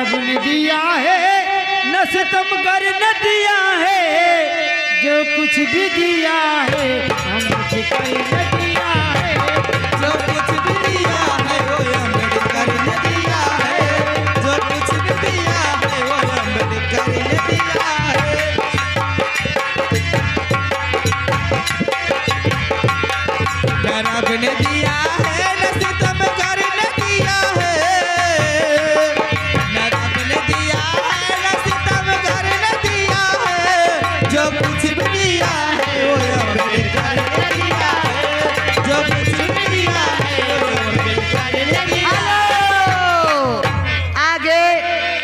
रब ने दिया है न सितम कर न दिया है, जो कुछ भी दिया है अम्बेडकर ने दिया है, जो कुछ भी दिया है वो अम्बेडकर ने दिया है, जो कुछ भी दिया है वो अम्बेडकर ने दिया है। रब ने दिया है न सितम कर न दिया है, न रब ने दिया है न सितम कर न दिया है, जो कुछ भी दिया है वो अम्बेडकर ने दिया है, जो कुछ भी दिया है वो अम्बेडकर ने दिया है। आगे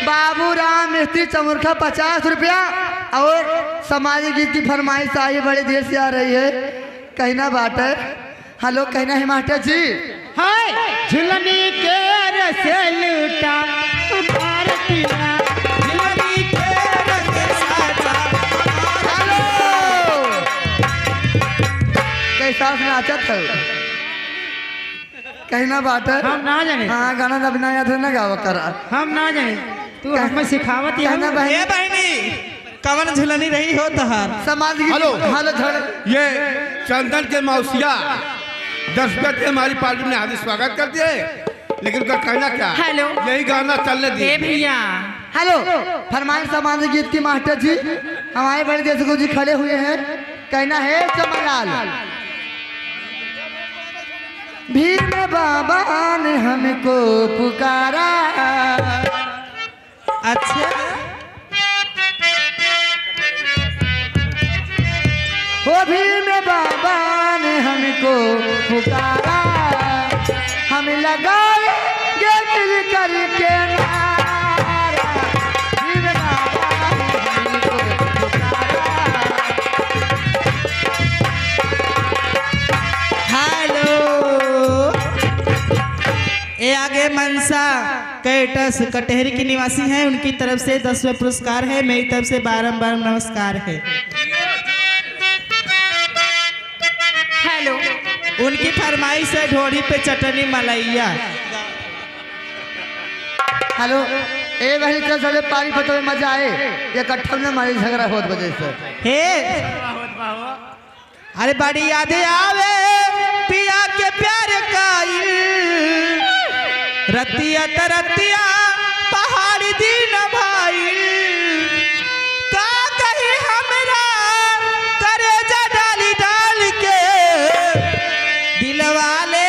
बाबूराम मिस्त्री चमुरखा 50 रुपया और सामाजिक गीत की फरमाइश आई बड़े देर से आ रही है। कहना बात है। हेलो कहना है मास्टर जी। हाय झुलनी के रस लूटा भारतीया, झुलनी के रस साचा हेलो कैसा नाचत है। कहना बात है। हम ना जाने, हाँ गाना ना बनाया था ना गावा करा। हम ना जाने, तू हमें सिखावत ही कहना बहन ए बहनी कवन झुलनी रही हो तहार। सामाजिक हेलो। हेलो ये चंदन के मौसिया 10 रुपये के हमारी पार्टी में हार्दिक स्वागत करती है, लेकिन उनका कहना क्या, हेलो। यही गाना चलने दी। भैया हेलो फरमाइश सामाजिक गीत की मास्टर जी हमारे बड़े देशों जी खड़े हुए हैं। कहना है चमनलाल। भीम बाबा ने हमको पुकारा, अच्छा हो भीम बाबा ने हमको पुकारा, हम लगाएंगे मिल करके नारा, भीम बाबा ने हमको पुकारा। हेलो ये आगे मनसा कैटस कटहरी की निवासी हैं, उनकी तरफ से 10वें पुरस्कार है, मेरी तरफ से बारंबार नमस्कार है। हेलो उनकी फरमाइश है ढोड़ी पे चटनी मलैया। हेलो ए वही तो साले पानी पटो में मजा आए, ये कट्ठल में हमारी झगड़ा होत वजह से। हे अरे बड़ी यादें आवे पिया के प्यार का रतिया तरतिया पहाड़ी दिन भाई, का कही हमरा करे जा डाली डाल के दिलवाले